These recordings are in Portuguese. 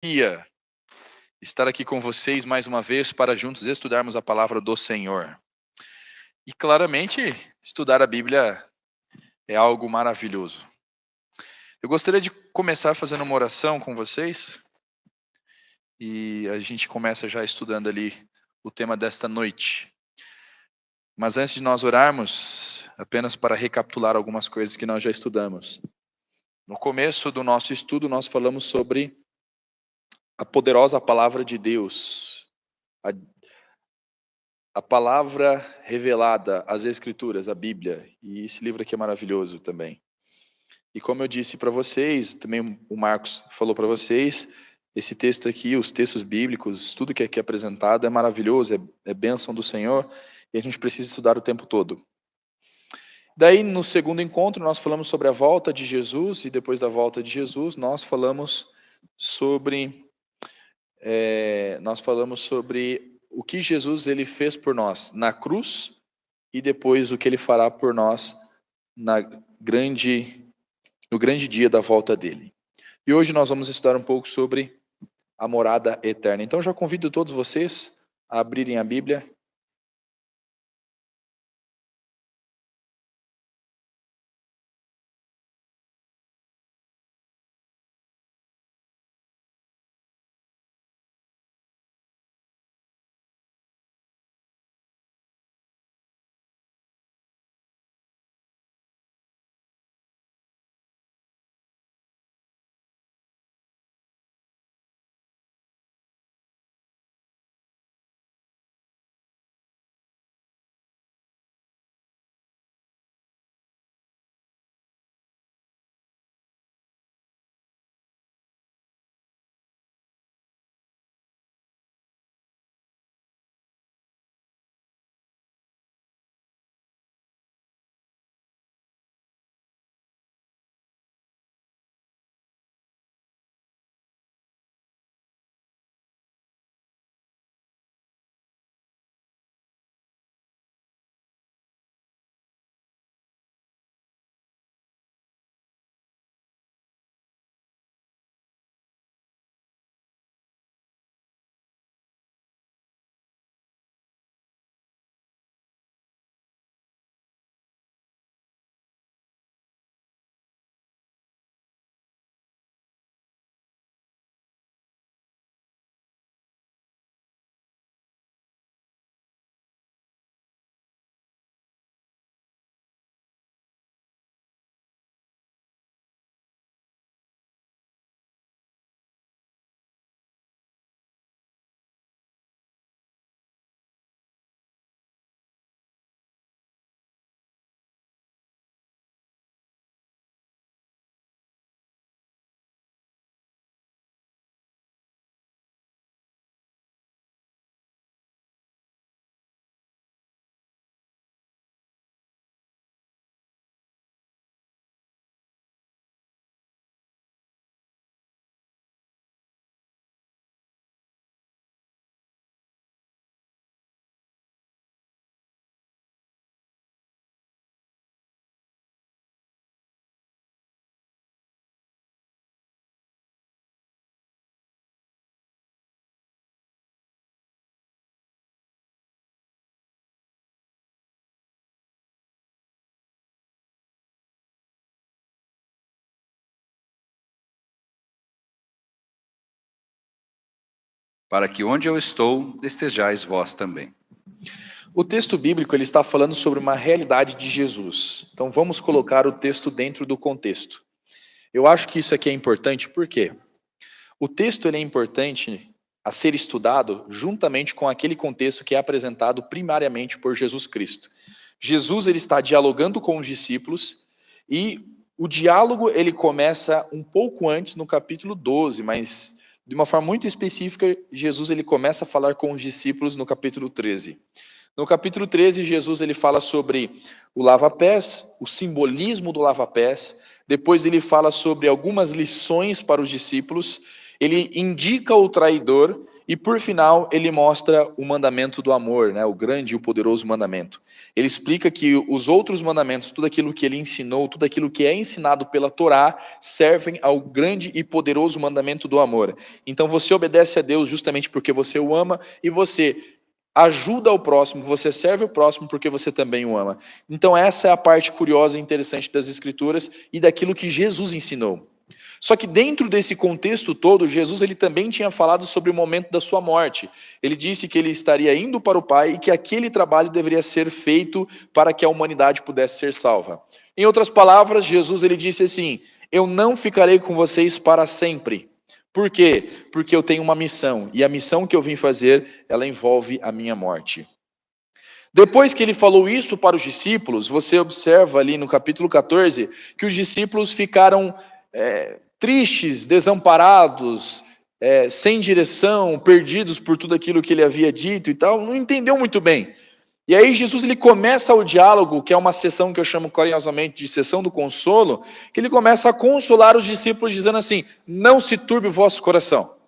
Dia estar aqui com vocês mais uma vez para juntos estudarmos a palavra do Senhor. E claramente, estudar a Bíblia é algo maravilhoso. Eu gostaria de começar fazendo uma oração com vocês e a gente começa já estudando ali o tema desta noite. Mas antes de nós orarmos, apenas para recapitular algumas coisas que nós já estudamos. No começo do nosso estudo, nós falamos sobre a poderosa palavra de Deus, a palavra revelada, as Escrituras, a Bíblia, e esse livro aqui é maravilhoso também. E como eu disse para vocês, também o Marcos falou para vocês, esse texto aqui, os textos bíblicos, tudo que aqui é apresentado é maravilhoso, é bênção do Senhor, e a gente precisa estudar o tempo todo. Daí, no segundo encontro, nós falamos sobre a volta de Jesus, e depois da volta de Jesus, nós falamos sobre o que Jesus ele fez por nós na cruz e depois o que ele fará por nós no grande dia da volta dele. E hoje nós vamos estudar um pouco sobre a morada eterna. Então já convido todos vocês a abrirem a Bíblia. Para que onde eu estou, estejais vós também. O texto bíblico ele está falando sobre uma realidade de Jesus. Então vamos colocar o texto dentro do contexto. Eu acho que isso aqui é importante porque o texto ele é importante a ser estudado juntamente com aquele contexto que é apresentado primariamente por Jesus Cristo. Jesus ele está dialogando com os discípulos e o diálogo ele começa um pouco antes no capítulo 12, mas de uma forma muito específica, Jesus ele começa a falar com os discípulos no capítulo 13. No capítulo 13, Jesus ele fala sobre o lava-pés, o simbolismo do lava-pés. Depois ele fala sobre algumas lições para os discípulos. Ele indica o traidor E por final, ele mostra o mandamento do amor, né? O grande e o poderoso mandamento. Ele explica que os outros mandamentos, tudo aquilo que ele ensinou, tudo aquilo que é ensinado pela Torá, servem ao grande e poderoso mandamento do amor. Então você obedece a Deus justamente porque você o ama, e você ajuda o próximo, você serve o próximo porque você também o ama. Então essa é a parte curiosa e interessante das Escrituras e daquilo que Jesus ensinou. Só que dentro desse contexto todo, Jesus ele também tinha falado sobre o momento da sua morte. Ele disse que ele estaria indo para o Pai e que aquele trabalho deveria ser feito para que a humanidade pudesse ser salva. Em outras palavras, Jesus ele disse assim: eu não ficarei com vocês para sempre. Por quê? Porque eu tenho uma missão, e a missão que eu vim fazer, ela envolve a minha morte. Depois que ele falou isso para os discípulos, você observa ali no capítulo 14, que os discípulos ficaram tristes, desamparados, sem direção, perdidos por tudo aquilo que ele havia dito e tal, não entendeu muito bem. E aí Jesus ele começa o diálogo, que é uma sessão que eu chamo carinhosamente de sessão do consolo, que ele começa a consolar os discípulos dizendo assim: não se turbe o vosso coração.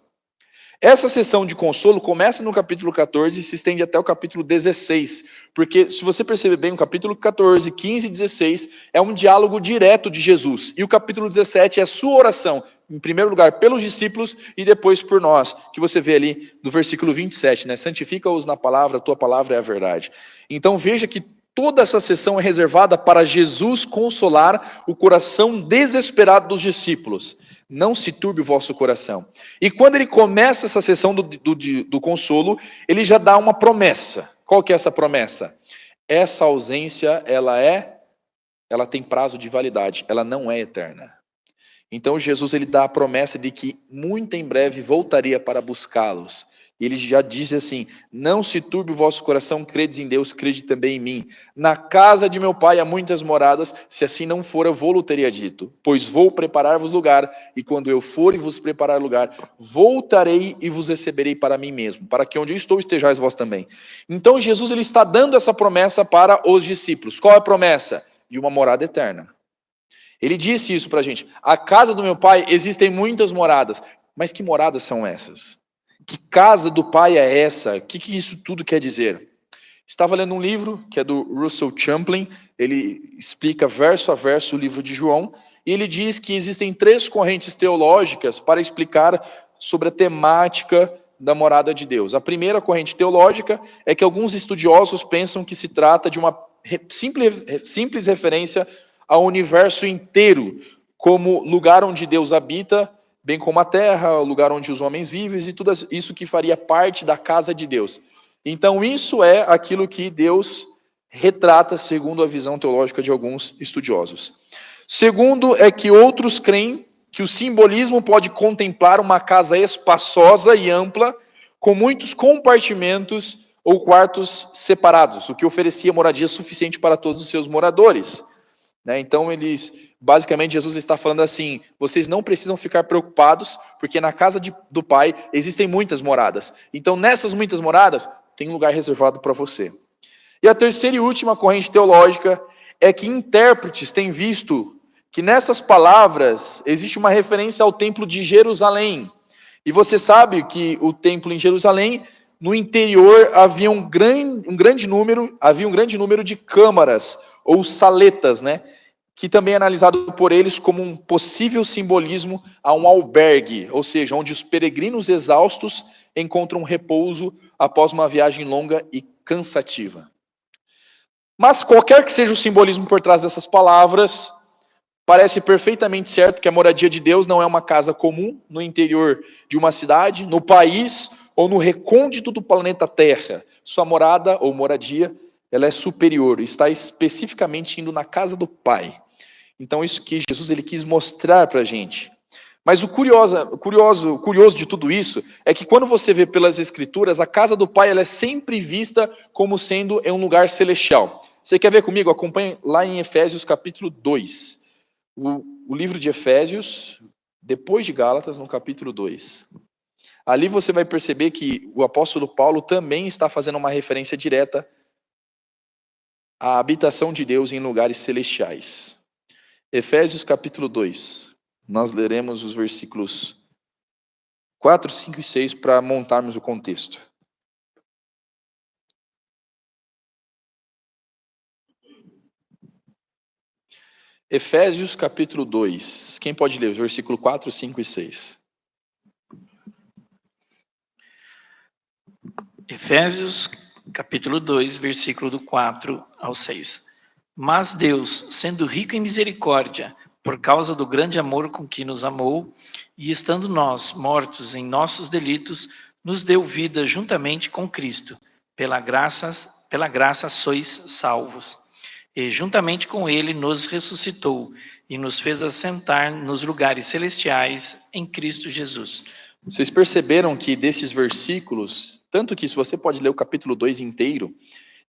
Essa sessão de consolo começa no capítulo 14 e se estende até o capítulo 16, porque se você perceber bem, o capítulo 14, 15 e 16 é um diálogo direto de Jesus, e o capítulo 17 é a sua oração, em primeiro lugar pelos discípulos e depois por nós, que você vê ali no versículo 27, né? Santifica-os na palavra, a tua palavra é a verdade. Então veja que toda essa sessão é reservada para Jesus consolar o coração desesperado dos discípulos. Não se turbe o vosso coração. E quando ele começa essa sessão do consolo, ele já dá uma promessa. Qual que é essa promessa? Essa ausência, ela tem prazo de validade, ela não é eterna. Então Jesus ele dá a promessa de que muito em breve voltaria para buscá-los. E ele já diz assim: não se turbe o vosso coração, credes em Deus, crede também em mim. Na casa de meu pai há muitas moradas, se assim não for, eu vou-lo teria dito. Pois vou preparar-vos lugar, e quando eu for e vos preparar lugar, voltarei e vos receberei para mim mesmo, para que onde eu estou estejais vós também. Então Jesus ele está dando essa promessa para os discípulos. Qual é a promessa? De uma morada eterna. Ele disse isso para a gente: a casa do meu pai existem muitas moradas. Mas que moradas são essas? Que casa do pai é essa? O que isso tudo quer dizer? Estava lendo um livro que é do Russell Champlin, ele explica verso a verso o livro de João, e ele diz que existem 3 correntes teológicas para explicar sobre a temática da morada de Deus. A primeira corrente teológica é que alguns estudiosos pensam que se trata de uma simples referência ao universo inteiro, como lugar onde Deus habita, bem como a terra, o lugar onde os homens vivem, e tudo isso que faria parte da casa de Deus. Então isso é aquilo que Deus retrata segundo a visão teológica de alguns estudiosos. Segundo é que outros creem que o simbolismo pode contemplar uma casa espaçosa e ampla, com muitos compartimentos ou quartos separados, o que oferecia moradia suficiente para todos os seus moradores. Então basicamente Jesus está falando assim: vocês não precisam ficar preocupados, porque na casa do Pai existem muitas moradas. Então nessas muitas moradas tem um lugar reservado para você. E a terceira e última corrente teológica é que intérpretes têm visto que nessas palavras existe uma referência ao templo de Jerusalém. E você sabe que o templo em Jerusalém, no interior havia um grande número de câmaras ou saletas, que também é analisado por eles como um possível simbolismo a um albergue, ou seja, onde os peregrinos exaustos encontram repouso após uma viagem longa e cansativa. Mas qualquer que seja o simbolismo por trás dessas palavras, parece perfeitamente certo que a moradia de Deus não é uma casa comum no interior de uma cidade, no país ou no recôndito do planeta Terra. Sua morada ou moradia, ela é superior, está especificamente indo na casa do Pai. Então isso que Jesus ele quis mostrar para a gente. Mas o curioso de tudo isso é que quando você vê pelas Escrituras, a casa do Pai ela é sempre vista como sendo um lugar celestial. Você quer ver comigo? Acompanhe lá em Efésios capítulo 2. O livro de Efésios, depois de Gálatas, no capítulo 2. Ali você vai perceber que o apóstolo Paulo também está fazendo uma referência direta à habitação de Deus em lugares celestiais. Efésios capítulo 2. Nós leremos os versículos 4, 5 e 6 para montarmos o contexto. Efésios capítulo 2. Quem pode ler? Versículo 4, 5 e 6. Efésios capítulo 2, versículo do 4 ao 6. Mas Deus, sendo rico em misericórdia, por causa do grande amor com que nos amou, e estando nós mortos em nossos delitos, nos deu vida juntamente com Cristo. Pela graça sois salvos. E juntamente com ele nos ressuscitou e nos fez assentar nos lugares celestiais em Cristo Jesus. Vocês perceberam que desses versículos, tanto que se você pode ler o capítulo 2 inteiro,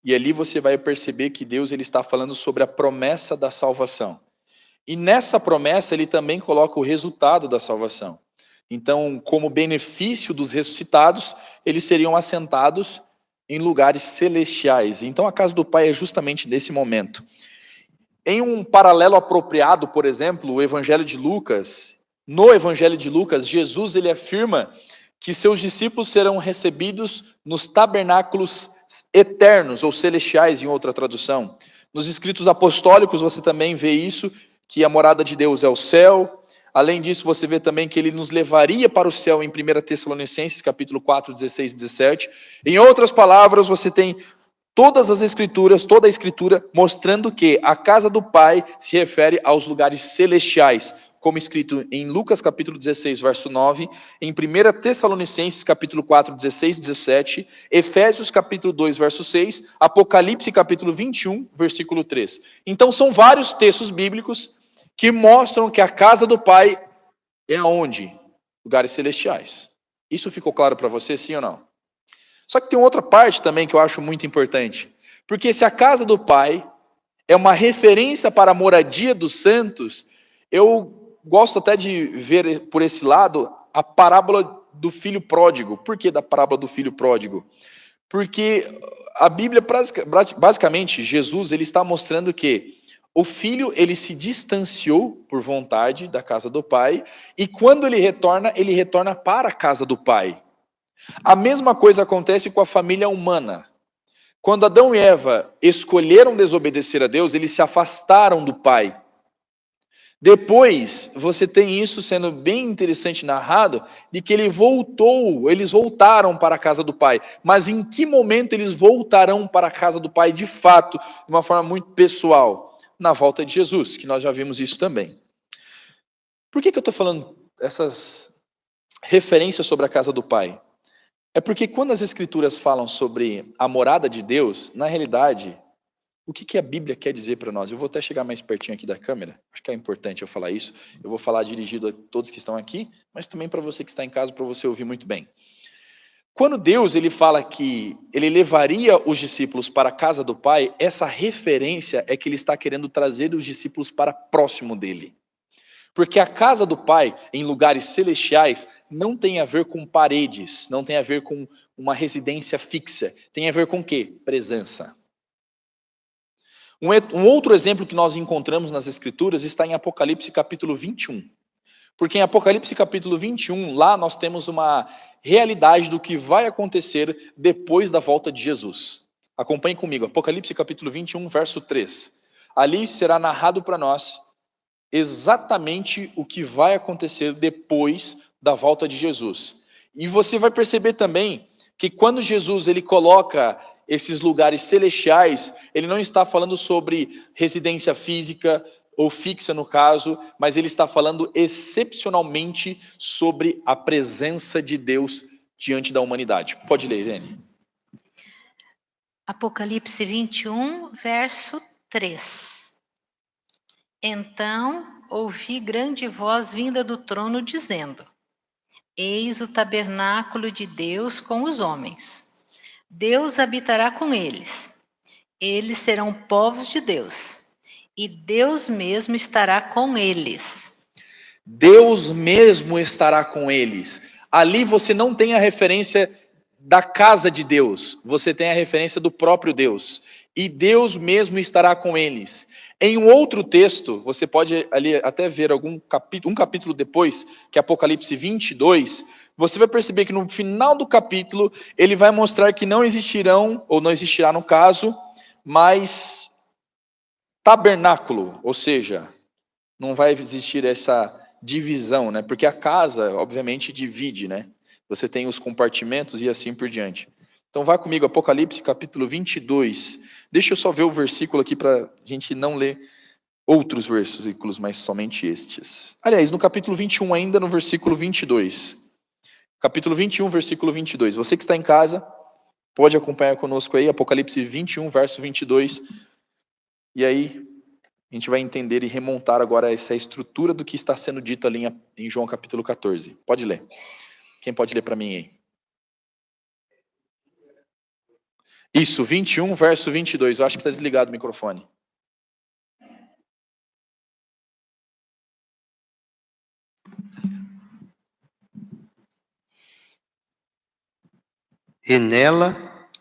e ali você vai perceber que Deus ele está falando sobre a promessa da salvação. E nessa promessa ele também coloca o resultado da salvação. Então, como benefício dos ressuscitados, eles seriam assentados em lugares celestiais. Então a casa do Pai é justamente nesse momento. Em um paralelo apropriado, por exemplo, o Evangelho de Lucas, no Evangelho de Lucas, Jesus ele afirma que seus discípulos serão recebidos nos tabernáculos eternos, ou celestiais, em outra tradução. Nos escritos apostólicos você também vê isso, que a morada de Deus é o céu. Além disso, você vê também que ele nos levaria para o céu em 1 Tessalonicenses, capítulo 4, 16 e 17. Em outras palavras, você tem todas as escrituras, toda a escritura, mostrando que a casa do Pai se refere aos lugares celestiais, como escrito em Lucas capítulo 16, verso 9, em 1 Tessalonicenses capítulo 4, 16 e 17, Efésios capítulo 2, verso 6, Apocalipse capítulo 21, versículo 3. Então são vários textos bíblicos que mostram que a casa do Pai é aonde? Lugares celestiais. Isso ficou claro para você, sim ou não? Só que tem outra parte também que eu acho muito importante. Porque se a casa do Pai é uma referência para a moradia dos santos, eu gosto até de ver por esse lado a parábola do filho pródigo. Por que da parábola do filho pródigo? Porque a Bíblia, basicamente, Jesus ele está mostrando que o filho ele se distanciou por vontade da casa do pai, e quando ele retorna para a casa do pai. A mesma coisa acontece com a família humana. Quando Adão e Eva escolheram desobedecer a Deus, eles se afastaram do pai. Depois, você tem isso sendo bem interessante narrado, de que eles voltaram para a casa do pai. Mas em que momento eles voltarão para a casa do pai de fato, de uma forma muito pessoal? Na volta de Jesus, que nós já vimos isso também. Por que eu estou falando essas referências sobre a casa do pai? É porque quando as escrituras falam sobre a morada de Deus, na realidade, o que a Bíblia quer dizer para nós? Eu vou até chegar mais pertinho aqui da câmera, acho que é importante eu falar isso. Eu vou falar dirigido a todos que estão aqui, mas também para você que está em casa, para você ouvir muito bem. Quando Deus ele fala que ele levaria os discípulos para a casa do Pai, essa referência é que ele está querendo trazer os discípulos para próximo dele. Porque a casa do Pai, em lugares celestiais, não tem a ver com paredes, não tem a ver com uma residência fixa. Tem a ver com o quê? Presença. Um outro exemplo que nós encontramos nas Escrituras está em Apocalipse capítulo 21. Porque em Apocalipse capítulo 21, lá nós temos uma realidade do que vai acontecer depois da volta de Jesus. Acompanhe comigo, Apocalipse capítulo 21, verso 3. Ali será narrado para nós exatamente o que vai acontecer depois da volta de Jesus. E você vai perceber também que quando Jesus ele coloca esses lugares celestiais, ele não está falando sobre residência física ou fixa no caso, mas ele está falando excepcionalmente sobre a presença de Deus diante da humanidade. Pode ler, Irene. Apocalipse 21, verso 3. Então ouvi grande voz vinda do trono dizendo: Eis o tabernáculo de Deus com os homens. Deus habitará com eles. Eles serão povos de Deus. E Deus mesmo estará com eles. Deus mesmo estará com eles. Ali você não tem a referência da casa de Deus, você tem a referência do próprio Deus. E Deus mesmo estará com eles. Em um outro texto, você pode ali até ver um capítulo depois, que é Apocalipse 22, você vai perceber que no final do capítulo, ele vai mostrar que não existirão, ou não existirá no caso, mais tabernáculo, ou seja, não vai existir essa divisão, né? Porque a casa, obviamente, divide, né? Você tem os compartimentos e assim por diante. Então vá comigo, Apocalipse capítulo 22. Deixa eu só ver o versículo aqui para a gente não ler outros versículos, mas somente estes. Aliás, no capítulo 21 ainda, no versículo 22. Capítulo 21, versículo 22. Você que está em casa, pode acompanhar conosco aí, Apocalipse 21, verso 22. E aí, a gente vai entender e remontar agora essa estrutura do que está sendo dito ali em João capítulo 14. Pode ler. Quem pode ler para mim aí? Isso, 21, verso 22. Eu acho que está desligado o microfone. E nela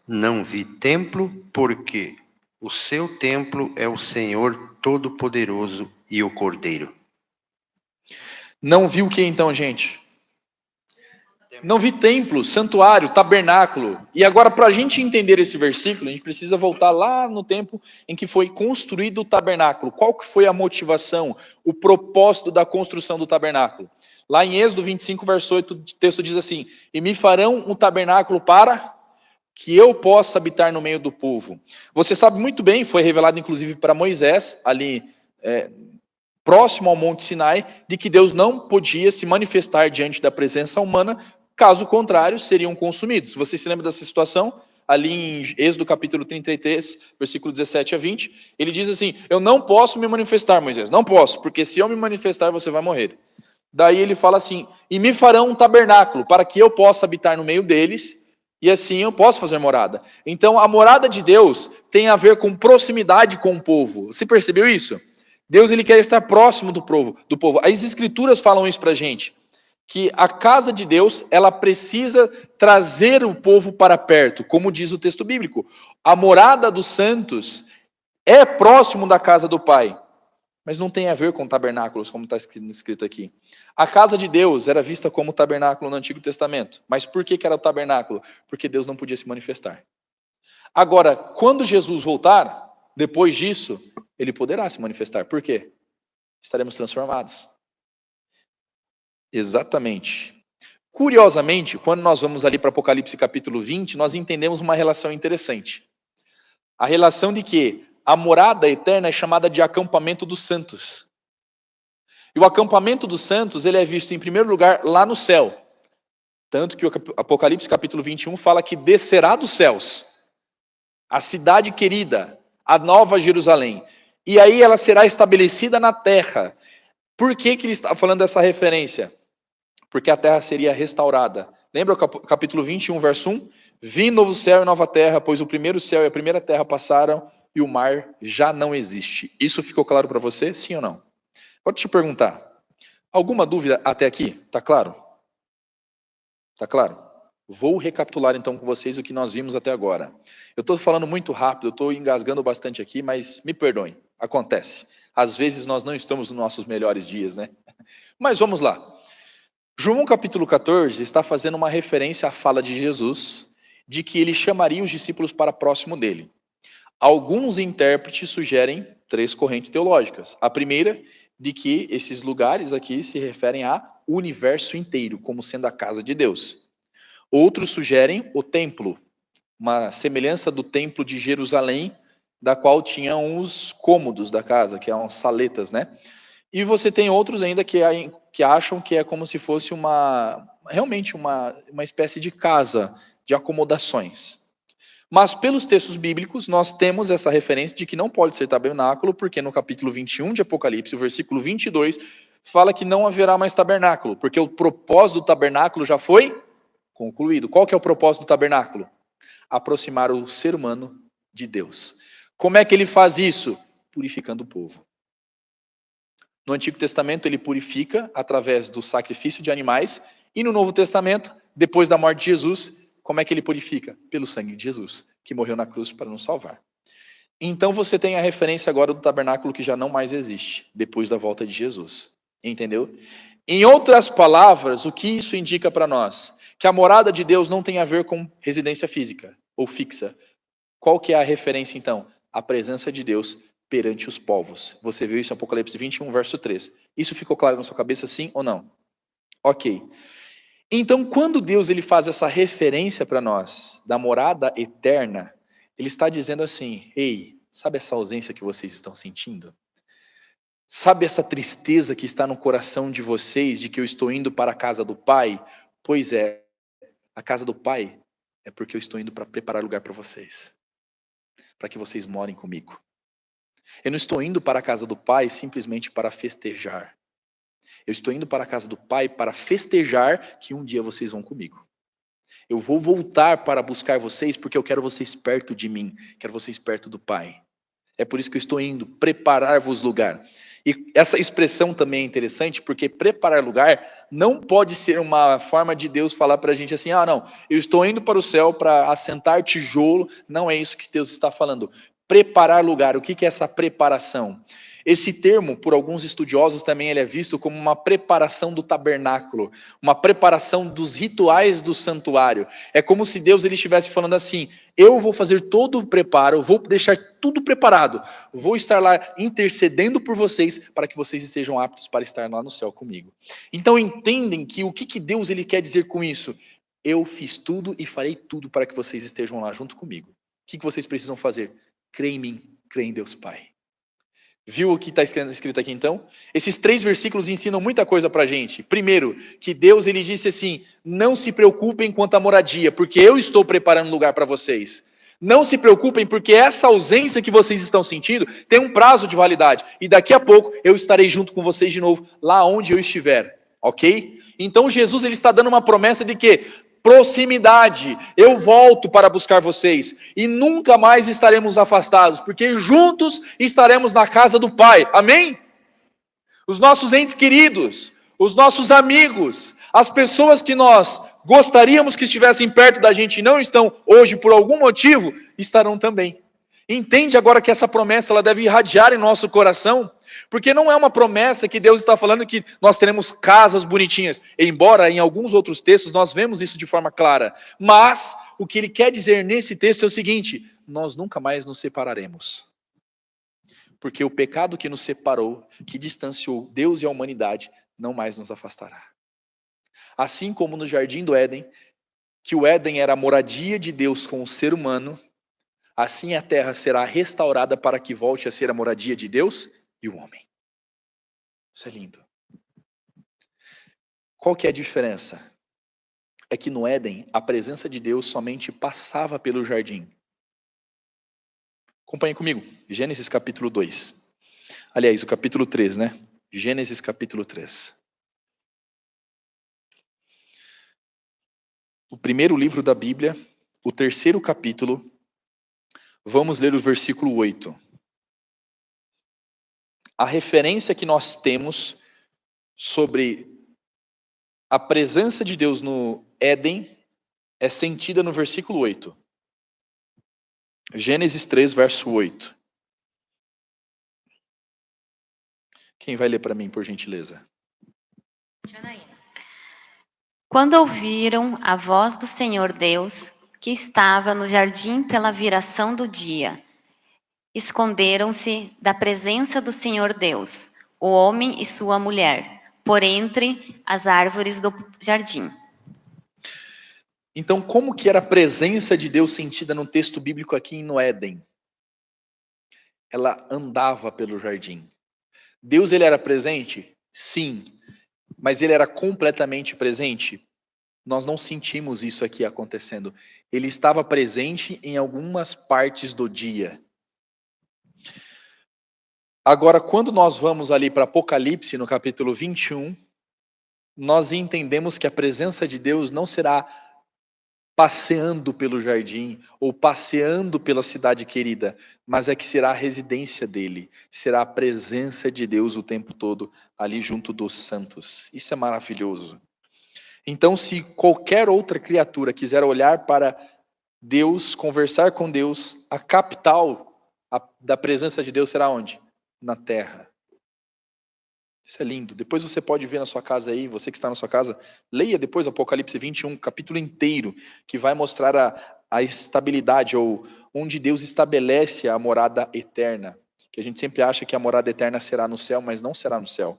não vi templo, porque o seu templo é o Senhor Todo-Poderoso e o Cordeiro. Não vi o que então, gente? Não vi templo, santuário, tabernáculo. E agora, para a gente entender esse versículo, a gente precisa voltar lá no tempo em que foi construído o tabernáculo. Qual que foi a motivação, o propósito da construção do tabernáculo? Lá em Êxodo 25, verso 8, o texto diz assim: e me farão um tabernáculo para que eu possa habitar no meio do povo. Você sabe muito bem, foi revelado inclusive para Moisés, ali próximo ao Monte Sinai, de que Deus não podia se manifestar diante da presença humana, caso contrário, seriam consumidos. Você se lembra dessa situação? Ali em Êxodo capítulo 33, versículo 17 a 20, ele diz assim: eu não posso me manifestar, Moisés, não posso, porque se eu me manifestar, você vai morrer. Daí ele fala assim: e me farão um tabernáculo, para que eu possa habitar no meio deles, e assim eu posso fazer morada. Então a morada de Deus tem a ver com proximidade com o povo. Você percebeu isso? Deus ele quer estar próximo do povo. As escrituras falam isso para a gente, que a casa de Deus ela precisa trazer o povo para perto, como diz o texto bíblico. A morada dos santos é próximo da casa do Pai, mas não tem a ver com tabernáculos, como está escrito aqui. A casa de Deus era vista como tabernáculo no Antigo Testamento. Mas por que era o tabernáculo? Porque Deus não podia se manifestar. Agora, quando Jesus voltar, depois disso, ele poderá se manifestar. Por quê? Estaremos transformados. Exatamente. Curiosamente, quando nós vamos ali para Apocalipse capítulo 20, nós entendemos uma relação interessante. A relação de que a morada eterna é chamada de acampamento dos santos. E o acampamento dos santos, ele é visto em primeiro lugar lá no céu. Tanto que o Apocalipse capítulo 21 fala que descerá dos céus a cidade querida, a nova Jerusalém. E aí ela será estabelecida na terra. Por que ele está falando dessa referência? Porque a terra seria restaurada. Lembra o capítulo 21, verso 1? Vi novo céu e nova terra, pois o primeiro céu e a primeira terra passaram e o mar já não existe. Isso ficou claro para você? Sim ou não? Pode te perguntar. Alguma dúvida até aqui? Tá claro? Tá claro? Vou recapitular então com vocês o que nós vimos até agora. Eu estou falando muito rápido, eu estou engasgando bastante aqui, mas me perdoem, acontece. Às vezes nós não estamos nos nossos melhores dias, né? Mas vamos lá. João capítulo 14 está fazendo uma referência à fala de Jesus, de que ele chamaria os discípulos para próximo dele. Alguns intérpretes sugerem 3 correntes teológicas. A primeira, de que esses lugares aqui se referem ao universo inteiro, como sendo a casa de Deus. Outros sugerem o templo, uma semelhança do templo de Jerusalém, da qual tinham os cômodos da casa, que são as saletas, né? E você tem outros ainda que acham que é como se fosse realmente uma espécie de casa, de acomodações. Mas pelos textos bíblicos, nós temos essa referência de que não pode ser tabernáculo, porque no capítulo 21 de Apocalipse, o versículo 22, fala que não haverá mais tabernáculo, porque o propósito do tabernáculo já foi concluído. Qual que é o propósito do tabernáculo? Aproximar o ser humano de Deus. Como é que ele faz isso? Purificando o povo. No Antigo Testamento, ele purifica através do sacrifício de animais, e no Novo Testamento, depois da morte de Jesus, como é que ele purifica? Pelo sangue de Jesus, que morreu na cruz para nos salvar. Então você tem a referência agora do tabernáculo que já não mais existe, depois da volta de Jesus. Entendeu? Em outras palavras, o que isso indica para nós? Que a morada de Deus não tem a ver com residência física ou fixa. Qual que é a referência então? A presença de Deus perante os povos. Você viu isso em Apocalipse 21, verso 3. Isso ficou claro na sua cabeça, sim ou não? Ok. Então, quando Deus ele faz essa referência para nós da morada eterna, ele está dizendo assim: ei, sabe essa ausência que vocês estão sentindo? Sabe essa tristeza que está no coração de vocês, de que eu estou indo para a casa do Pai? Pois é, a casa do Pai é porque eu estou indo para preparar lugar para vocês, para que vocês morem comigo. Eu não estou indo para a casa do Pai simplesmente para festejar. Eu estou indo para a casa do Pai para festejar que um dia vocês vão comigo. Eu vou voltar para buscar vocês porque eu quero vocês perto de mim, quero vocês perto do Pai. É por isso que eu estou indo preparar-vos lugar. E essa expressão também é interessante, porque preparar lugar não pode ser uma forma de Deus falar para a gente assim, não, eu estou indo para o céu para assentar tijolo. Não é isso que Deus está falando. Preparar lugar, o que é essa preparação? Esse termo, por alguns estudiosos, também ele é visto como uma preparação do tabernáculo, uma preparação dos rituais do santuário. É como se Deus ele estivesse falando assim: eu vou fazer todo o preparo, vou deixar tudo preparado, vou estar lá intercedendo por vocês para que vocês estejam aptos para estar lá no céu comigo. Então entendem que o que Deus ele quer dizer com isso? Eu fiz tudo e farei tudo para que vocês estejam lá junto comigo. O que vocês precisam fazer? Crê em mim, crê em Deus Pai. Viu o que está escrito aqui então? Esses 3 versículos ensinam muita coisa para a gente. Primeiro, que Deus ele disse assim: não se preocupem quanto à moradia, porque eu estou preparando lugar para vocês. Não se preocupem, porque essa ausência que vocês estão sentindo tem um prazo de validade. E daqui a pouco eu estarei junto com vocês de novo, lá onde eu estiver. Ok? Então Jesus ele está dando uma promessa de que proximidade, eu volto para buscar vocês e nunca mais estaremos afastados, porque juntos estaremos na casa do Pai, amém? Os nossos entes queridos, os nossos amigos, as pessoas que nós gostaríamos que estivessem perto da gente e não estão hoje por algum motivo, estarão também. Entende agora que essa promessa ela deve irradiar em nosso coração? Porque não é uma promessa que Deus está falando que nós teremos casas bonitinhas, embora em alguns outros textos nós vemos isso de forma clara. Mas o que ele quer dizer nesse texto é o seguinte: nós nunca mais nos separaremos. Porque o pecado que nos separou, que distanciou Deus e a humanidade, não mais nos afastará. Assim como no jardim do Éden, que o Éden era a moradia de Deus com o ser humano, assim a terra será restaurada para que volte a ser a moradia de Deus e o homem. Isso é lindo. Qual que é a diferença? É que no Éden, a presença de Deus somente passava pelo jardim. Acompanhe comigo. Gênesis capítulo 2. Aliás, o capítulo 3, né? Gênesis capítulo 3. O primeiro livro da Bíblia, o 3º capítulo. Vamos ler o versículo 8. A referência que nós temos sobre a presença de Deus no Éden é sentida no versículo 8. Gênesis 3, verso 8. Quem vai ler para mim, por gentileza? Quando ouviram a voz do Senhor Deus, que estava no jardim pela viração do dia, esconderam-se da presença do Senhor Deus, o homem e sua mulher, por entre as árvores do jardim. Então, como que era a presença de Deus sentida no texto bíblico aqui no Éden? Ela andava pelo jardim. Deus ele era presente? Sim. Mas ele era completamente presente? Nós não sentimos isso aqui acontecendo. Ele estava presente em algumas partes do dia. Agora, quando nós vamos ali para Apocalipse, no capítulo 21, nós entendemos que a presença de Deus não será passeando pelo jardim ou passeando pela cidade querida, mas é que será a residência dele, será a presença de Deus o tempo todo ali junto dos santos. Isso é maravilhoso. Então, se qualquer outra criatura quiser olhar para Deus, conversar com Deus, a capital, da presença de Deus será onde? Na terra. Isso é lindo. Depois você pode ver na sua casa aí, você que está na sua casa, leia depois Apocalipse 21, capítulo inteiro, que vai mostrar a estabilidade, ou onde Deus estabelece a morada eterna. Que a gente sempre acha que a morada eterna será no céu, mas não será no céu.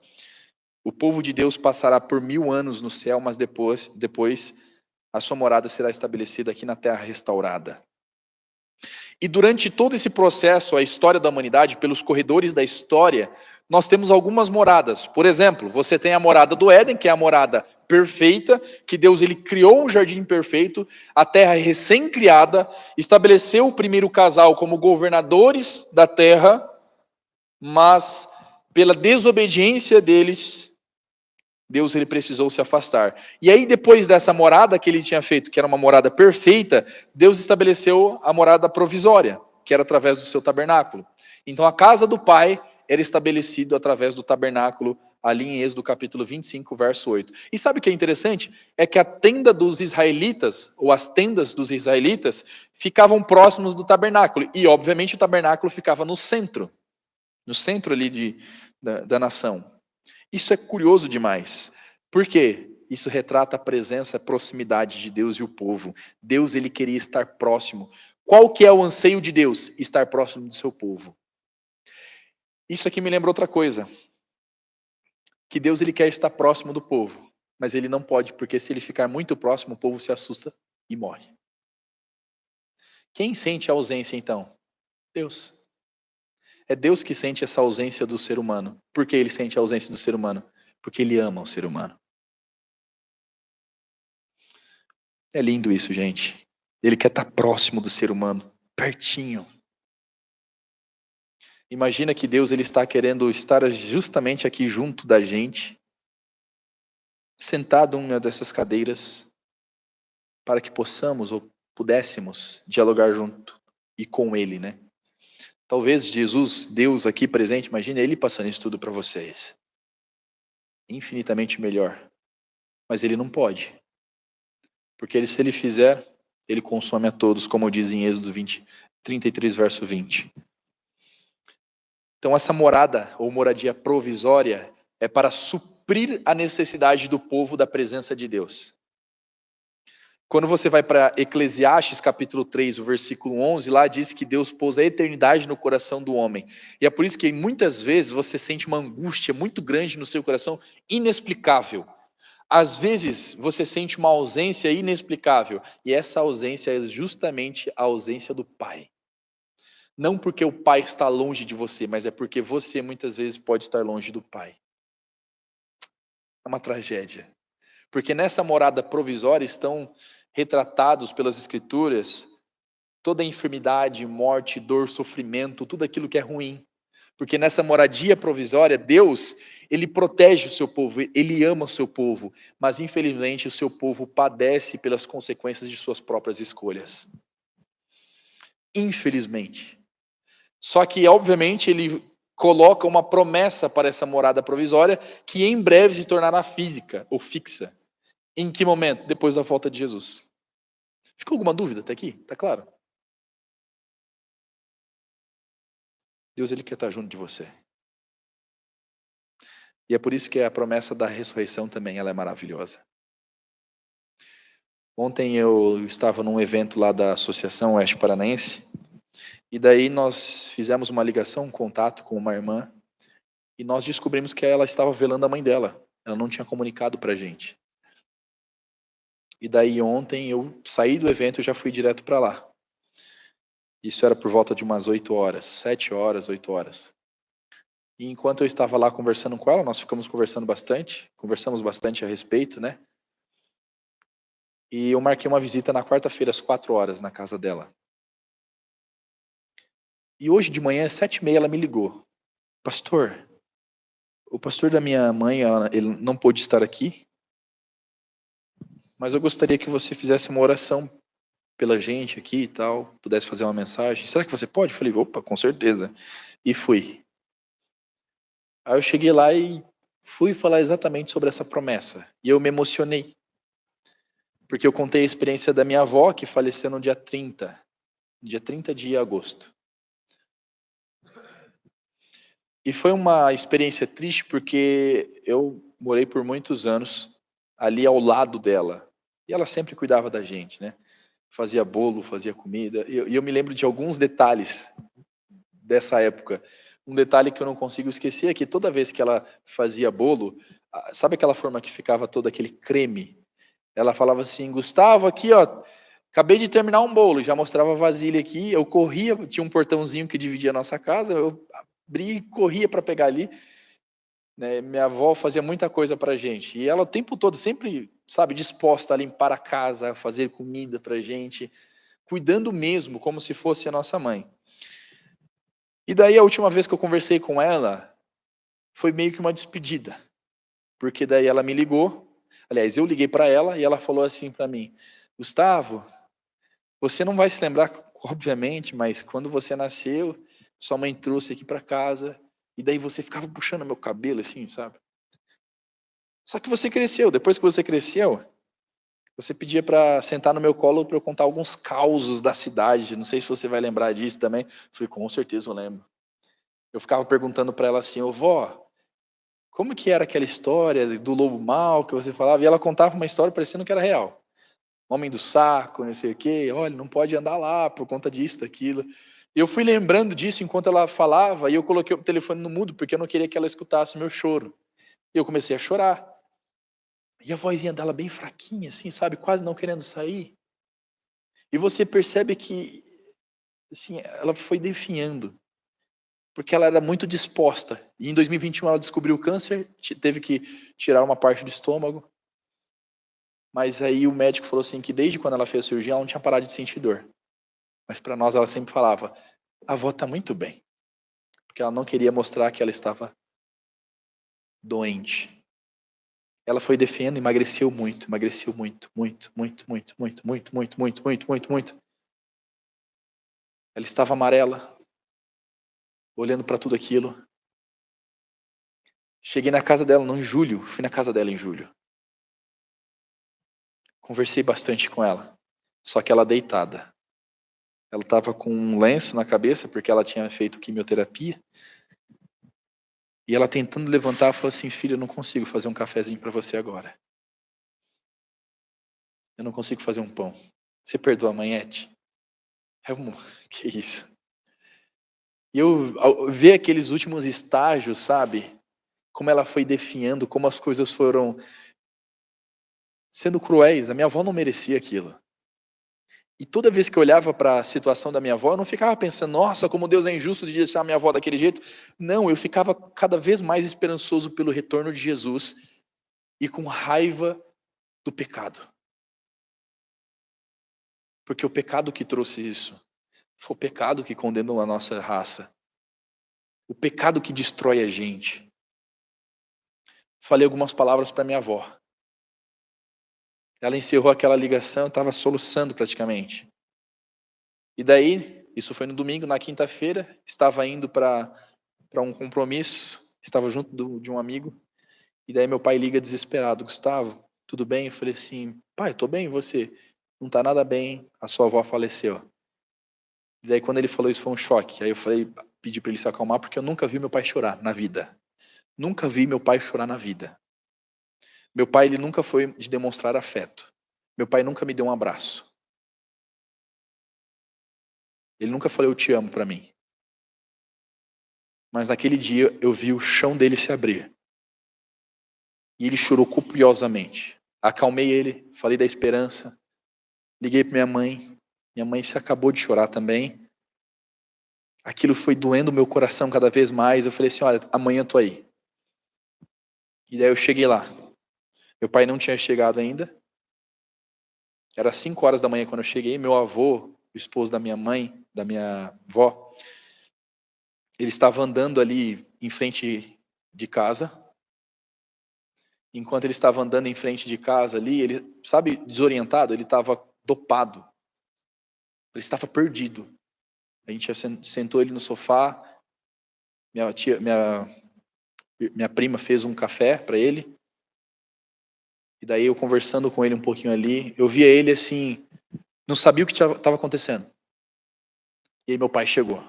O povo de Deus passará por 1000 anos no céu, mas depois a sua morada será estabelecida aqui na terra restaurada. E durante todo esse processo, a história da humanidade, pelos corredores da história, nós temos algumas moradas. Por exemplo, você tem a morada do Éden, que é a morada perfeita, que Deus ele criou um jardim perfeito, a terra recém-criada, estabeleceu o primeiro casal como governadores da terra, mas pela desobediência deles, Deus ele precisou se afastar. E aí depois dessa morada que ele tinha feito, que era uma morada perfeita, Deus estabeleceu a morada provisória, que era através do seu tabernáculo. Então a casa do Pai era estabelecida através do tabernáculo, ali em Êxodo capítulo 25, verso 8. E sabe o que é interessante? É que a tenda dos israelitas, ou as tendas dos israelitas, ficavam próximos do tabernáculo. E obviamente o tabernáculo ficava no centro ali da nação. Isso é curioso demais. Por quê? Isso retrata a presença, a proximidade de Deus e o povo. Deus ele queria estar próximo. Qual que é o anseio de Deus? Estar próximo do seu povo. Isso aqui me lembra outra coisa. Que Deus ele quer estar próximo do povo, mas ele não pode, porque se ele ficar muito próximo, o povo se assusta e morre. Quem sente a ausência então? Deus. É Deus que sente essa ausência do ser humano. Por que ele sente a ausência do ser humano? Porque ele ama o ser humano. É lindo isso, gente. Ele quer estar próximo do ser humano, pertinho. Imagina que Deus ele está querendo estar justamente aqui junto da gente, sentado em uma dessas cadeiras, para que possamos ou pudéssemos dialogar junto e com ele, né? Talvez Jesus, Deus aqui presente, imagine ele passando isso tudo para vocês. Infinitamente melhor. Mas ele não pode. Porque se ele fizer, ele consome a todos, como diz em Êxodo 33, verso 20. Então essa morada, ou moradia provisória, é para suprir a necessidade do povo da presença de Deus. Quando você vai para Eclesiastes capítulo 3, o versículo 11, lá diz que Deus pôs a eternidade no coração do homem. E é por isso que muitas vezes você sente uma angústia muito grande no seu coração, inexplicável. Às vezes você sente uma ausência inexplicável, e essa ausência é justamente a ausência do Pai. Não porque o Pai está longe de você, mas é porque você muitas vezes pode estar longe do Pai. É uma tragédia. Porque nessa morada provisória estão retratados pelas Escrituras toda a enfermidade, morte, dor, sofrimento, tudo aquilo que é ruim. Porque nessa moradia provisória, Deus, ele protege o seu povo, ele ama o seu povo, mas infelizmente o seu povo padece pelas consequências de suas próprias escolhas. Infelizmente. Só que, obviamente, ele coloca uma promessa para essa morada provisória que em breve se tornará física ou fixa. Em que momento? Depois da volta de Jesus. Ficou alguma dúvida até aqui? Tá claro? Deus ele quer estar junto de você. E é por isso que a promessa da ressurreição também ela é maravilhosa. Ontem eu estava num evento lá da Associação Oeste Paranaense, e daí nós fizemos uma ligação, um contato com uma irmã, e nós descobrimos que ela estava velando a mãe dela. Ela não tinha comunicado pra gente. E daí ontem eu saí do evento e já fui direto para lá. Isso era por volta de umas 8 horas, 7 horas, 8 horas. E enquanto eu estava lá conversando com ela, nós ficamos conversamos bastante a respeito, né? E eu marquei uma visita na quarta-feira, às 4 horas, na casa dela. E hoje de manhã, às 7h30, ela me ligou. Pastor, o pastor da minha mãe, ele não pôde estar aqui, mas eu gostaria que você fizesse uma oração pela gente aqui e tal, pudesse fazer uma mensagem. Será que você pode? Eu falei, opa, com certeza. E fui. Aí eu cheguei lá e fui falar exatamente sobre essa promessa. E eu me emocionei. Porque eu contei a experiência da minha avó, que faleceu no dia 30 de agosto. E foi uma experiência triste porque eu morei por muitos anos ali ao lado dela. E ela sempre cuidava da gente, né? Fazia bolo, fazia comida. E eu me lembro de alguns detalhes dessa época. Um detalhe que eu não consigo esquecer é que toda vez que ela fazia bolo, sabe aquela forma que ficava todo aquele creme? Ela falava assim, Gustavo, aqui ó, acabei de terminar um bolo, já mostrava a vasilha aqui, eu corria, tinha um portãozinho que dividia a nossa casa, eu abri e corria para pegar ali, né? Minha avó fazia muita coisa pra gente, e ela o tempo todo sempre, sabe, disposta a limpar a casa, a fazer comida pra gente, cuidando mesmo, como se fosse a nossa mãe. E daí a última vez que eu conversei com ela, foi meio que uma despedida, porque daí ela me ligou, aliás, eu liguei para ela e ela falou assim para mim, Gustavo, você não vai se lembrar, obviamente, mas quando você nasceu, sua mãe trouxe aqui para casa, e daí você ficava puxando meu cabelo assim, sabe? Só que você cresceu, depois que você cresceu, você pedia para sentar no meu colo para eu contar alguns causos da cidade, não sei se você vai lembrar disso também. Eu falei, com certeza eu lembro. Eu ficava perguntando para ela assim, ô vó, como que era aquela história do lobo mau que você falava? E ela contava uma história parecendo que era real. Homem do saco, não sei o quê, olha, não pode andar lá por conta disso, daquilo. E eu fui lembrando disso enquanto ela falava e eu coloquei o telefone no mudo porque eu não queria que ela escutasse o meu choro. E eu comecei a chorar. E a vozinha dela bem fraquinha, assim, sabe, quase não querendo sair. E você percebe que, assim, ela foi definhando, porque ela era muito disposta. E em 2021 ela descobriu o câncer, teve que tirar uma parte do estômago. Mas aí o médico falou assim que desde quando ela fez a cirurgia ela não tinha parado de sentir dor. Mas para nós ela sempre falava, a avó está muito bem. Porque ela não queria mostrar que ela estava doente. Ela foi defendendo, emagreceu muito, muito, muito, muito, muito, muito, muito, muito, muito, muito, muito, muito. Ela estava amarela, olhando para tudo aquilo. Cheguei na casa dela em julho, fui na casa dela em julho. Conversei bastante com ela, só que ela deitada. Ela estava com um lenço na cabeça, porque ela tinha feito quimioterapia. E ela tentando levantar, falou assim, filha, eu não consigo fazer um cafezinho para você agora. Eu não consigo fazer um pão. Você perdoa a manhete? Que isso? E eu ao ver aqueles últimos estágios, sabe? Como ela foi definhando, como as coisas foram sendo cruéis. A minha avó não merecia aquilo. E toda vez que eu olhava para a situação da minha avó, eu não ficava pensando, nossa, como Deus é injusto de deixar a minha avó daquele jeito. Não, eu ficava cada vez mais esperançoso pelo retorno de Jesus e com raiva do pecado. Porque o pecado que trouxe isso foi o pecado que condenou a nossa raça. O pecado que destrói a gente. Falei algumas palavras para minha avó. Ela encerrou aquela ligação, eu estava soluçando praticamente. E daí, isso foi no domingo, na quinta-feira, estava indo para um compromisso, estava junto de um amigo, e daí meu pai liga desesperado, Gustavo, tudo bem? Eu falei assim, pai, tô bem, e você? Não tá nada bem, a sua avó faleceu. E daí quando ele falou isso foi um choque, aí eu falei, pedi para ele se acalmar, porque eu nunca vi meu pai chorar na vida. Nunca vi meu pai chorar na vida. Meu pai, ele nunca foi de demonstrar afeto. Meu pai nunca me deu um abraço. Ele nunca falou eu te amo para mim. Mas naquele dia eu vi o chão dele se abrir. E ele chorou copiosamente. Acalmei ele, falei da esperança. Liguei para minha mãe. Minha mãe se acabou de chorar também. Aquilo foi doendo o meu coração cada vez mais. Eu falei assim, olha, amanhã eu tô aí. E daí eu cheguei lá. Meu pai não tinha chegado ainda. Era 5 horas da manhã quando eu cheguei. Meu avô, o esposo da minha mãe, da minha avó, ele estava andando ali em frente de casa. Enquanto ele estava andando em frente de casa ali, ele, sabe, desorientado, ele estava dopado. Ele estava perdido. A gente sentou ele no sofá, minha prima fez um café para ele, e daí eu conversando com ele um pouquinho ali, eu via ele assim, não sabia o que estava acontecendo. E aí meu pai chegou.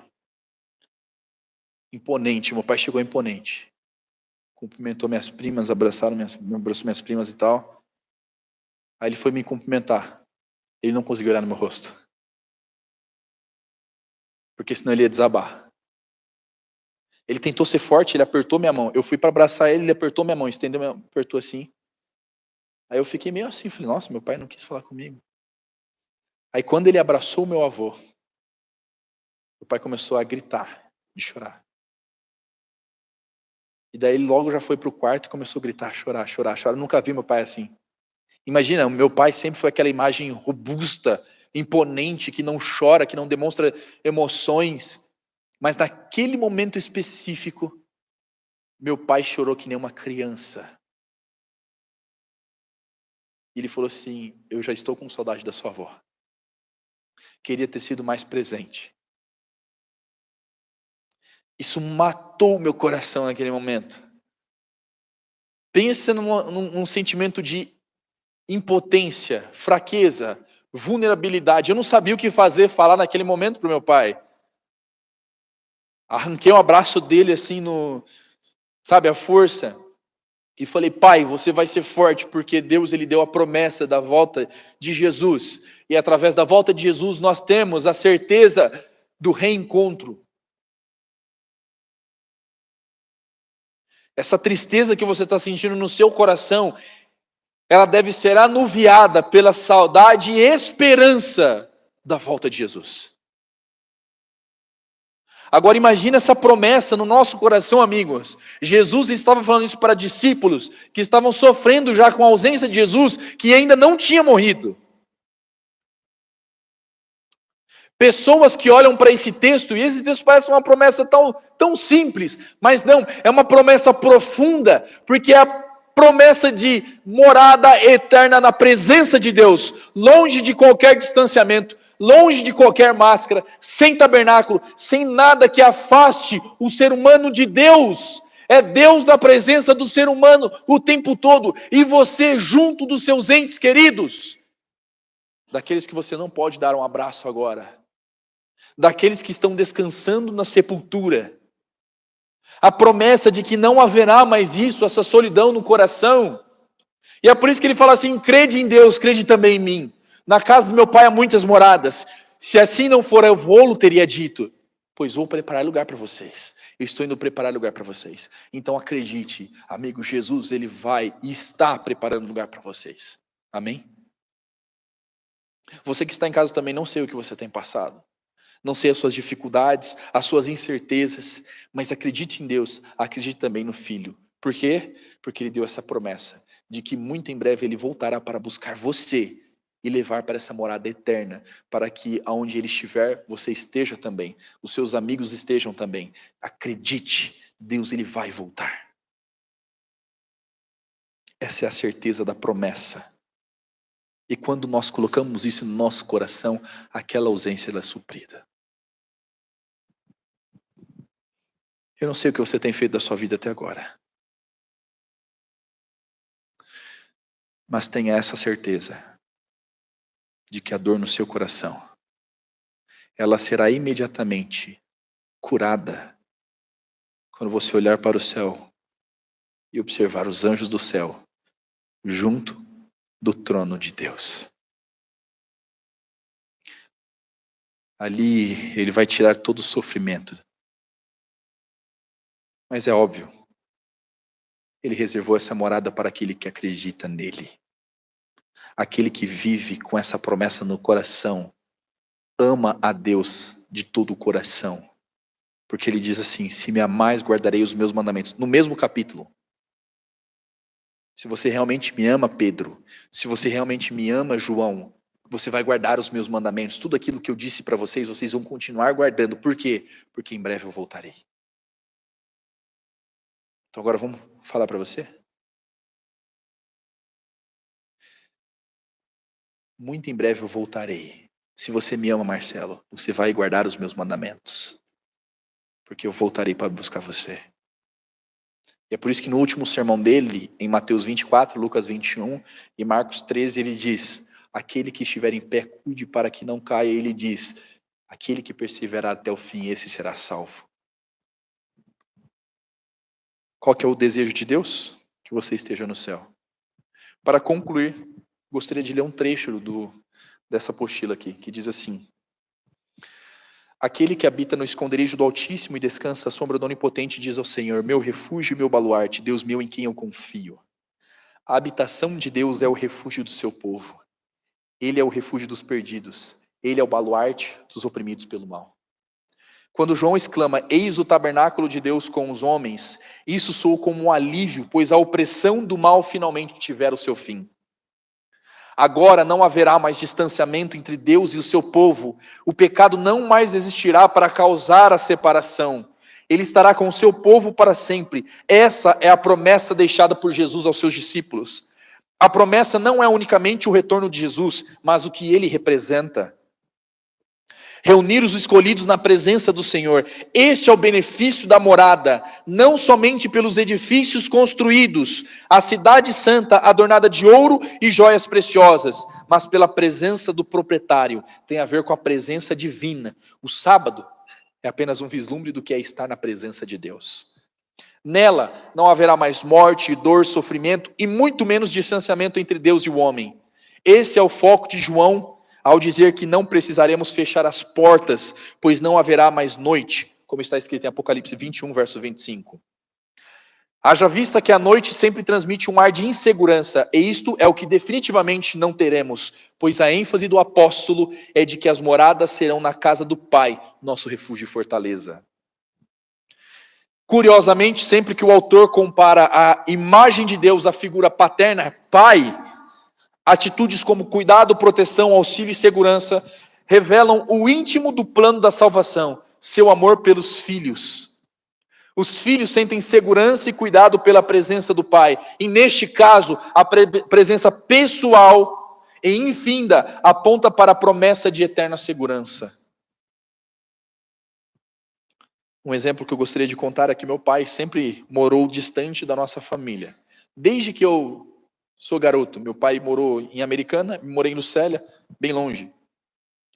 Imponente, meu pai chegou imponente. Cumprimentou minhas primas, abraçou minhas primas e tal. Aí ele foi me cumprimentar. Ele não conseguiu olhar no meu rosto. Porque senão ele ia desabar. Ele tentou ser forte, ele apertou minha mão. Eu fui para abraçar ele, ele apertou minha mão, apertou assim. Aí eu fiquei meio assim, falei, nossa, meu pai não quis falar comigo. Aí quando ele abraçou o meu avô, meu pai começou a gritar, de chorar. E daí ele logo já foi pro quarto e começou a gritar, chorar. Eu nunca vi meu pai assim. Imagina, o meu pai sempre foi aquela imagem robusta, imponente, que não chora, que não demonstra emoções. Mas naquele momento específico, meu pai chorou que nem uma criança. E ele falou assim, eu já estou com saudade da sua avó. Queria ter sido mais presente. Isso matou meu coração naquele momento. Pensa num sentimento de impotência, fraqueza, vulnerabilidade. Eu não sabia o que fazer, falar naquele momento para o meu pai. Arranquei um abraço dele assim sabe, a força. E falei, pai, você vai ser forte, porque Deus ele deu a promessa da volta de Jesus. E através da volta de Jesus nós temos a certeza do reencontro. Essa tristeza que você está sentindo no seu coração, ela deve ser anuviada pela saudade e esperança da volta de Jesus. Agora imagina essa promessa no nosso coração, amigos. Jesus estava falando isso para discípulos que estavam sofrendo já com a ausência de Jesus, que ainda não tinha morrido. Pessoas que olham para esse texto, e esse texto parece uma promessa tão simples, mas não, é uma promessa profunda, porque é a promessa de morada eterna na presença de Deus, longe de qualquer distanciamento, longe de qualquer máscara, sem tabernáculo, sem nada que afaste o ser humano de Deus. É Deus na presença do ser humano o tempo todo, e você junto dos seus entes queridos, daqueles que você não pode dar um abraço agora, daqueles que estão descansando na sepultura. A promessa de que não haverá mais isso, essa solidão no coração. E é por isso que ele fala assim, crede em Deus, crede também em mim. Na casa do meu pai há muitas moradas. Se assim não for, eu vou-lo teria dito. Pois vou preparar lugar para vocês. Eu estou indo preparar lugar para vocês. Então acredite, amigo, Jesus, ele vai e está preparando lugar para vocês. Amém? Você que está em casa também, não sei o que você tem passado. Não sei as suas dificuldades, as suas incertezas, mas acredite em Deus, acredite também no Filho. Por quê? Porque Ele deu essa promessa de que muito em breve Ele voltará para buscar você e levar para essa morada eterna, para que aonde Ele estiver, você esteja também, os seus amigos estejam também. Acredite, Deus Ele vai voltar. Essa é a certeza da promessa. E quando nós colocamos isso no nosso coração, aquela ausência ela é suprida. Eu não sei o que você tem feito da sua vida até agora. Mas tenha essa certeza de que a dor no seu coração, ela será imediatamente curada quando você olhar para o céu e observar os anjos do céu junto do trono de Deus. Ali Ele vai tirar todo o sofrimento. Mas é óbvio, Ele reservou essa morada para aquele que acredita nele. Aquele que vive com essa promessa no coração, ama a Deus de todo o coração. Porque ele diz assim, se me amais, guardarei os meus mandamentos. No mesmo capítulo. Se você realmente me ama, Pedro, se você realmente me ama, João, você vai guardar os meus mandamentos. Tudo aquilo que eu disse para vocês, vocês vão continuar guardando. Por quê? Porque em breve eu voltarei. Então agora vamos falar para você? Muito em breve eu voltarei. Se você me ama, Marcelo, você vai guardar os meus mandamentos. Porque eu voltarei para buscar você. E é por isso que no último sermão dele, em Mateus 24, Lucas 21 e Marcos 13, ele diz, aquele que estiver em pé, cuide para que não caia. Ele diz, aquele que perseverar até o fim, esse será salvo. Qual que é o desejo de Deus? Que você esteja no céu. Para concluir, gostaria de ler um trecho dessa apostila aqui, que diz assim: aquele que habita no esconderijo do Altíssimo e descansa à sombra do Onipotente diz ao Senhor, meu refúgio e meu baluarte, Deus meu em quem eu confio. A habitação de Deus é o refúgio do seu povo. Ele é o refúgio dos perdidos. Ele é o baluarte dos oprimidos pelo mal. Quando João exclama, eis o tabernáculo de Deus com os homens, isso soa como um alívio, pois a opressão do mal finalmente tivera o seu fim. Agora não haverá mais distanciamento entre Deus e o seu povo. O pecado não mais existirá para causar a separação. Ele estará com o seu povo para sempre. Essa é a promessa deixada por Jesus aos seus discípulos. A promessa não é unicamente o retorno de Jesus, mas o que ele representa. Reunir os escolhidos na presença do Senhor. Este é o benefício da morada, não somente pelos edifícios construídos, a cidade santa adornada de ouro e joias preciosas, mas pela presença do proprietário. Tem a ver com a presença divina. O sábado é apenas um vislumbre do que é estar na presença de Deus. Nela não haverá mais morte, dor, sofrimento e muito menos distanciamento entre Deus e o homem. Esse é o foco de João ao dizer que não precisaremos fechar as portas, pois não haverá mais noite, como está escrito em Apocalipse 21, verso 25. Haja vista que a noite sempre transmite um ar de insegurança, e isto é o que definitivamente não teremos, pois a ênfase do apóstolo é de que as moradas serão na casa do Pai, nosso refúgio e fortaleza. Curiosamente, sempre que o autor compara a imagem de Deus à figura paterna, Pai, atitudes como cuidado, proteção, auxílio e segurança revelam o íntimo do plano da salvação, seu amor pelos filhos. Os filhos sentem segurança e cuidado pela presença do Pai. E neste caso, a presença pessoal e infinda aponta para a promessa de eterna segurança. Um exemplo que eu gostaria de contar é que meu pai sempre morou distante da nossa família. Desde que eu sou garoto, meu pai morou em Americana, morei em Lucélia, bem longe.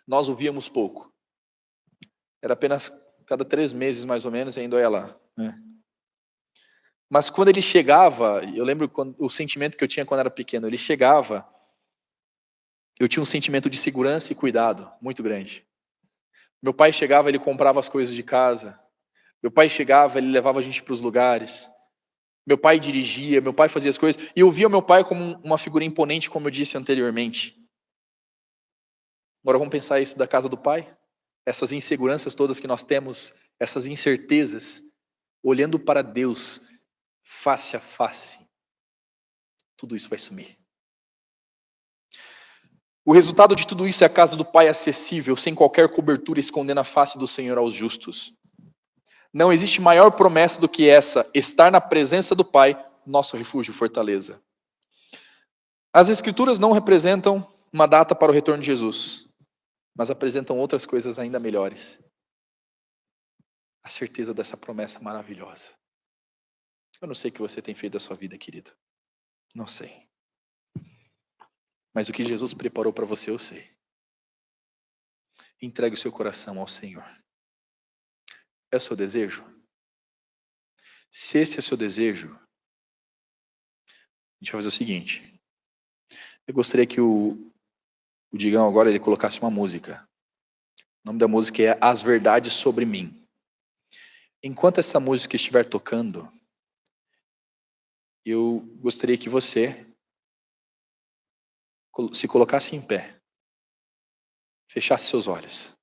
Nós o víamos pouco. Era apenas cada 3 meses, mais ou menos, e ainda ia lá. Mas quando ele chegava, eu lembro o sentimento que eu tinha quando era pequeno, ele chegava, eu tinha um sentimento de segurança e cuidado muito grande. Meu pai chegava, ele comprava as coisas de casa. Meu pai chegava, ele levava a gente para os lugares. Meu pai dirigia, meu pai fazia as coisas. E eu via meu pai como uma figura imponente, como eu disse anteriormente. Agora vamos pensar isso da casa do pai? Essas inseguranças todas que nós temos, essas incertezas, olhando para Deus, face a face, tudo isso vai sumir. O resultado de tudo isso é a casa do Pai acessível, sem qualquer cobertura, escondendo a face do Senhor aos justos. Não existe maior promessa do que essa, estar na presença do Pai, nosso refúgio e fortaleza. As Escrituras não representam uma data para o retorno de Jesus, mas apresentam outras coisas ainda melhores. A certeza dessa promessa maravilhosa. Eu não sei o que você tem feito da sua vida, querido. Não sei. Mas o que Jesus preparou para você, eu sei. Entregue o seu coração ao Senhor. É o seu desejo? Se esse é o seu desejo, a gente vai fazer o seguinte. Eu gostaria que o Digão agora ele colocasse uma música. O nome da música é As Verdades Sobre Mim. Enquanto essa música estiver tocando, eu gostaria que você se colocasse em pé, fechasse seus olhos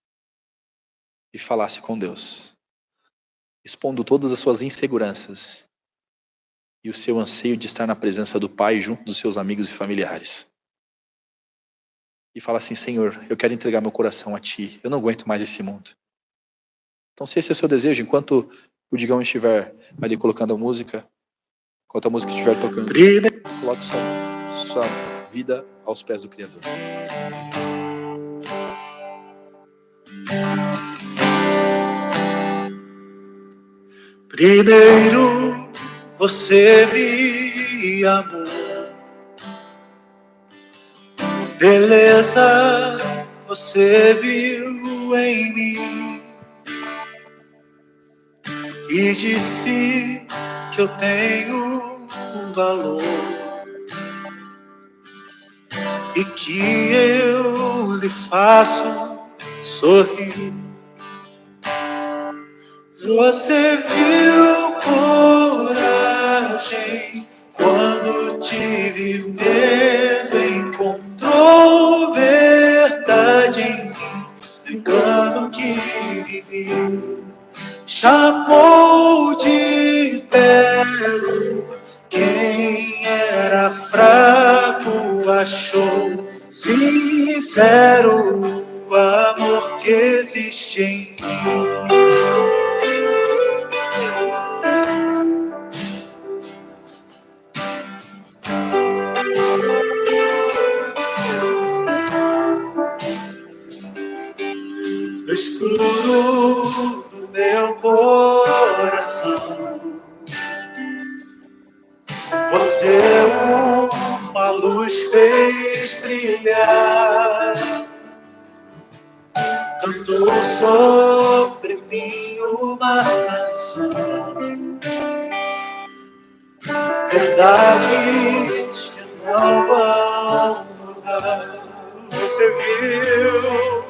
e falasse com Deus, expondo todas as suas inseguranças e o seu anseio de estar na presença do Pai junto dos seus amigos e familiares. E fala assim, Senhor, eu quero entregar meu coração a Ti, eu não aguento mais esse mundo. Então, se esse é o seu desejo, enquanto o Digão estiver ali colocando a música, enquanto a música estiver tocando, coloque sua vida aos pés do Criador. Primeiro você me amou, beleza você viu em mim e disse que eu tenho um valor e que eu lhe faço sorrir. Você viu coragem quando tive medo, encontrou verdade em mim, engano que vivi. Chamou de belo quem era fraco, achou sincero o amor que existe em mim. No escuro do meu coração, você uma luz fez brilhar, cantou sobre mim uma canção, verdades que não vão mudar. Você viu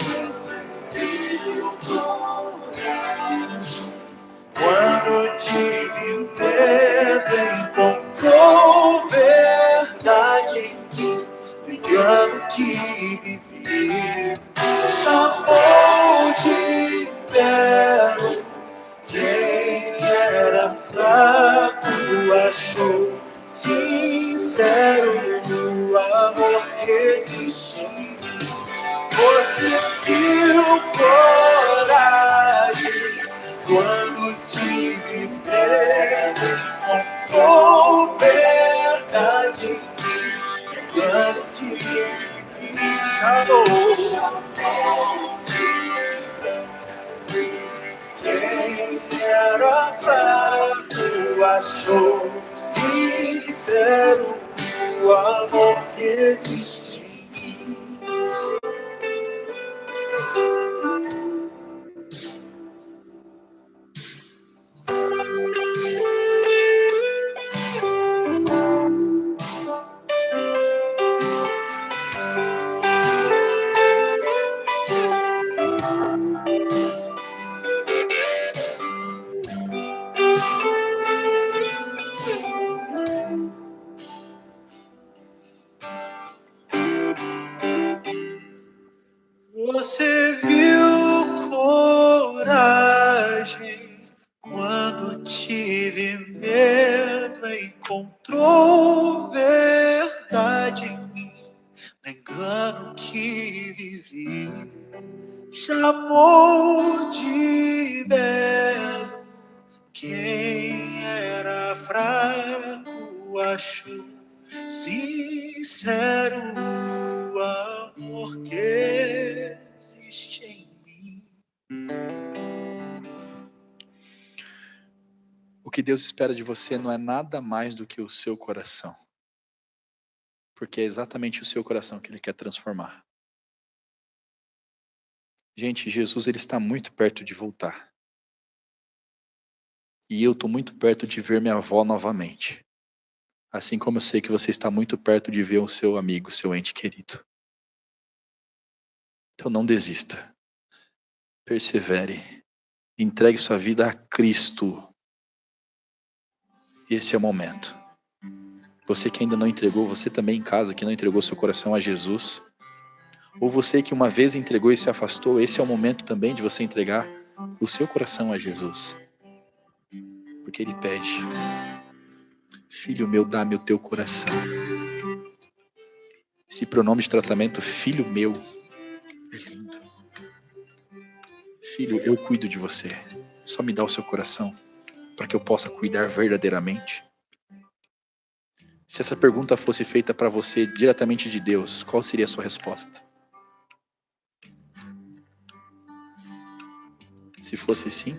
quando tive medo, encontrou verdade em mim, engano que vivi. Chamou de belo quem era fraco, achou sincero o amor que existe em mim. Você viu coragem quando tive medo, encontrou verdade em mim, engano que vivi. Chamou quem era fraco, achou sincero o amor que existe em mim. Você viu coragem quando tive medo, encontrou verdade em mim, no engano que vivi. Chamou de belo quem era fraco, achou sincero o amor que existe em mim. O que Deus espera de você não é nada mais do que o seu coração. Porque é exatamente o seu coração que Ele quer transformar. Gente, Jesus ele está muito perto de voltar. E eu estou muito perto de ver minha avó novamente. Assim como eu sei que você está muito perto de ver o seu amigo, seu ente querido. Então não desista. Persevere. Entregue sua vida a Cristo. Esse é o momento. Você que ainda não entregou, você também em casa que não entregou seu coração a Jesus. Ou você que uma vez entregou e se afastou, esse é o momento também de você entregar o seu coração a Jesus. Porque Ele pede: filho meu, dá-me o teu coração. Esse pronome de tratamento, filho meu, é lindo. Filho, eu cuido de você. Só me dá o seu coração para que eu possa cuidar verdadeiramente. Se essa pergunta fosse feita para você diretamente de Deus, qual seria a sua resposta? Se fosse sim,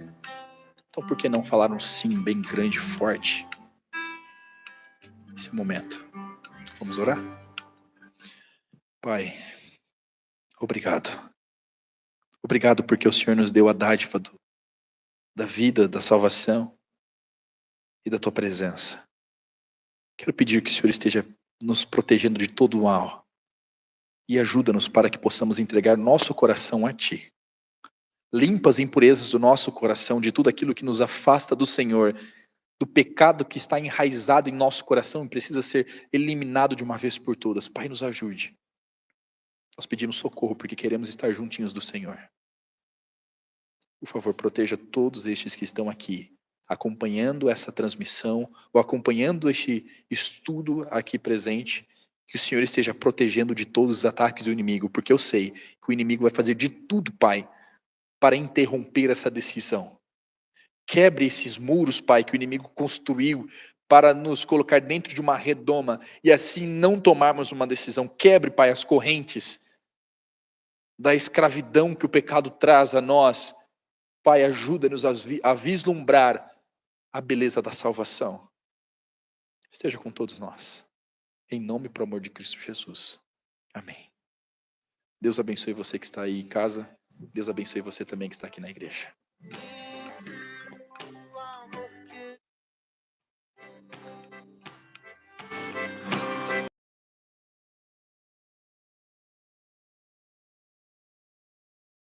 então por que não falar um sim bem grande e forte? Esse momento. Vamos orar? Pai, obrigado. Obrigado porque o Senhor nos deu a dádiva da vida, da salvação e da tua presença. Quero pedir que o Senhor esteja nos protegendo de todo o mal e ajuda-nos para que possamos entregar nosso coração a Ti. Limpa as impurezas do nosso coração, de tudo aquilo que nos afasta do Senhor, do pecado que está enraizado em nosso coração e precisa ser eliminado de uma vez por todas. Pai, nos ajude. Nós pedimos socorro porque queremos estar juntinhos do Senhor. Por favor, proteja todos estes que estão aqui, acompanhando essa transmissão, ou acompanhando este estudo aqui presente, que o Senhor esteja protegendo de todos os ataques do inimigo, porque eu sei que o inimigo vai fazer de tudo, Pai, para interromper essa decisão. Quebre esses muros, Pai, que o inimigo construiu para nos colocar dentro de uma redoma e assim não tomarmos uma decisão. Quebre, Pai, as correntes da escravidão que o pecado traz a nós. Pai, ajuda-nos a vislumbrar a beleza da salvação. Esteja com todos nós. Em nome e por amor de Cristo Jesus. Amém. Deus abençoe você que está aí em casa. Deus abençoe você também que está aqui na igreja.